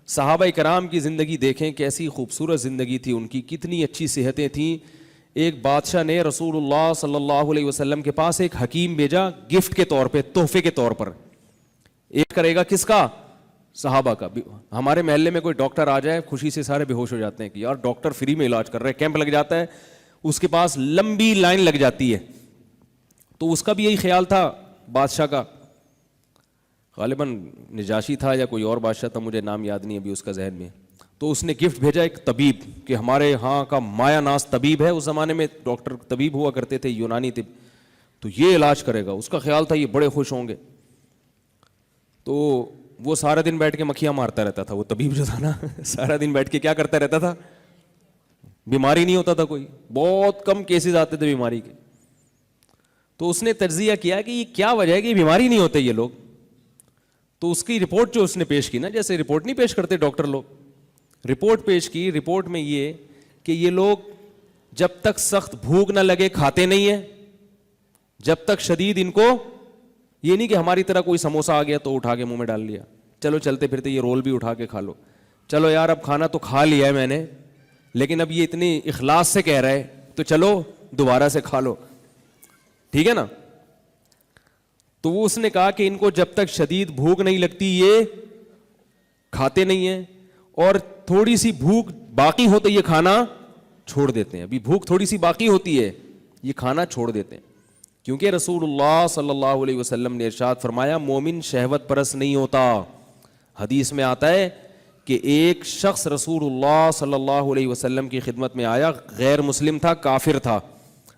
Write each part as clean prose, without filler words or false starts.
صحابہ کرام کی زندگی دیکھیں کیسی خوبصورت زندگی تھی ان کی, کتنی اچھی صحتیں تھیں. ایک بادشاہ نے رسول اللہ صلی اللہ علیہ وسلم کے پاس ایک حکیم بھیجا گفٹ کے طور پہ, تحفے کے طور پر. ایک کرے گا کس کا؟ صحابہ کا. ہمارے محلے میں کوئی ڈاکٹر آ جائے خوشی سے سارے بے ہوش ہو جاتے ہیں کہ یار ڈاکٹر فری میں علاج کر رہے ہیں, کیمپ لگ جاتا ہے, اس کے پاس لمبی لائن لگ جاتی ہے. تو اس کا بھی یہی خیال تھا بادشاہ کا, غالباً نجاشی تھا یا کوئی اور بادشاہ تھا, مجھے نام یاد نہیں ابھی اس کا ذہن میں. تو اس نے گفٹ بھیجا ایک طبیب کہ ہمارے ہاں کا مایا ناز طبیب ہے, اس زمانے میں ڈاکٹر طبیب ہوا کرتے تھے یونانی طب, تو یہ علاج کرے گا. اس کا خیال تھا یہ بڑے خوش ہوں گے. تو وہ سارا دن بیٹھ کے مکھیاں مارتا رہتا تھا, وہ طبیب جو تھا نا سارا دن بیٹھ کے کیا کرتا رہتا تھا, بیماری نہیں ہوتا تھا کوئی, بہت کم کیسز آتے تھے بیماری کے. تو اس نے تجزیہ کیا کہ یہ کیا وجہ ہے کہ بیماری نہیں ہوتے یہ لوگ. تو اس کی رپورٹ جو اس نے پیش کی نا, جیسے رپورٹ نہیں پیش کرتے ڈاکٹر لوگ, رپورٹ پیش کی. رپورٹ میں یہ کہ یہ لوگ جب تک سخت بھوک نہ لگے کھاتے نہیں ہیں, جب تک شدید ان کو, یہ نہیں کہ ہماری طرح کوئی سموسہ آ گیا تو اٹھا کے منہ میں ڈال لیا, چلو چلتے پھرتے یہ رول بھی اٹھا کے کھا لو, چلو یار اب کھانا تو کھا لیا ہے میں نے, لیکن اب یہ اتنی اخلاص سے کہہ رہے تو چلو دوبارہ سے کھا لو, ٹھیک ہے نا. تو وہ اس نے کہا کہ ان کو جب تک شدید بھوک نہیں لگتی یہ کھاتے نہیں ہیں, اور تھوڑی سی بھوک باقی ہو تو یہ کھانا چھوڑ دیتے ہیں. ابھی بھوک تھوڑی سی باقی ہوتی ہے یہ کھانا چھوڑ دیتے ہیں, کیونکہ رسول اللہ صلی اللہ علیہ وسلم نے ارشاد فرمایا مومن شہوت پرست نہیں ہوتا. حدیث میں آتا ہے کہ ایک شخص رسول اللہ صلی اللہ علیہ وسلم کی خدمت میں آیا, غیر مسلم تھا, کافر تھا.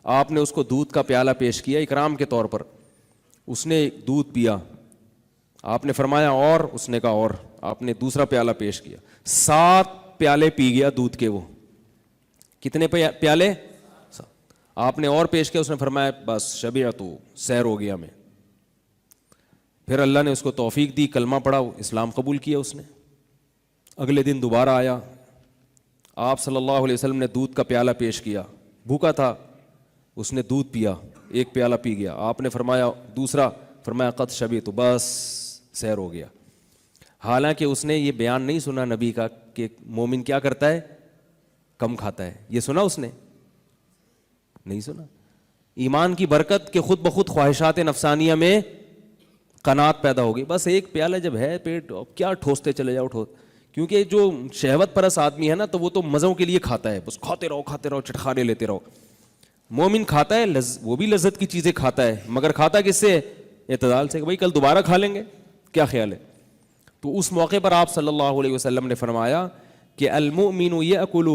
آپ نے اس کو دودھ کا پیالہ پیش کیا اکرام کے طور پر, اس نے دودھ پیا, آپ نے فرمایا اور, اس نے کہا اور, آپ نے دوسرا پیالہ پیش کیا, 7 پیالے پی گیا دودھ کے. وہ کتنے پیالے؟ آپ نے اور پیش کیا, اس نے فرمایا بس شبعت, سیر ہو گیا میں. پھر اللہ نے اس کو توفیق دی, کلمہ پڑھا, اسلام قبول کیا اس نے. اگلے دن دوبارہ آیا, آپ صلی اللہ علیہ وسلم نے دودھ کا پیالہ پیش کیا, بھوکا تھا, اس نے دودھ پیا, ایک پیالہ پی گیا. آپ نے فرمایا دوسرا, فرمایا قد شبعت, بس سیر ہو گیا. حالانکہ اس نے یہ بیان نہیں سنا نبی کا کہ مومن کیا کرتا ہے, کم کھاتا ہے. یہ سنا اس نے نہیں سنا. ایمان کی برکت کہ خود بخود خواہشات نفسانیہ میں قناعت پیدا ہوگی. بس ایک پیالہ جب ہے پیٹ, کیا ٹھوستے چلے جاؤ, کیونکہ جو شہوت پرست آدمی ہے نا تو وہ تو مزوں کے لیے کھاتا ہے, بس کھاتے رہو چٹخارے لیتے رہو. مومن کھاتا ہے, وہ بھی لذت کی چیزیں کھاتا ہے, مگر کھاتا کس سے؟ اعتدال سے, کہ بھائی کل دوبارہ کھا لیں گے, کیا خیال ہے. تو اس موقع پر آپ صلی اللہ علیہ وسلم نے فرمایا کہ المؤمن یأکل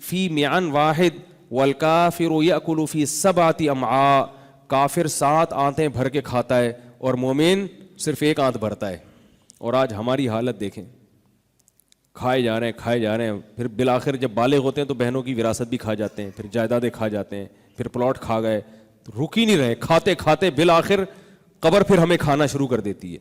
فی معن واحد والکافر یأکل فی 7 امعاء. کافر 7 آنتیں بھر کے کھاتا ہے اور مومن صرف 1 آنت بھرتا ہے. اور آج ہماری حالت دیکھیں, کھائے جا رہے ہیں, پھر بالآخر جب بالغ ہوتے ہیں تو بہنوں کی وراثت بھی کھا جاتے ہیں, پھر جائیدادیں کھا جاتے ہیں, پھر پلاٹ کھا گئے, رک ہی نہیں رہے, کھاتے کھاتے بالآخر قبر پھر ہمیں کھانا شروع کر دیتی ہے.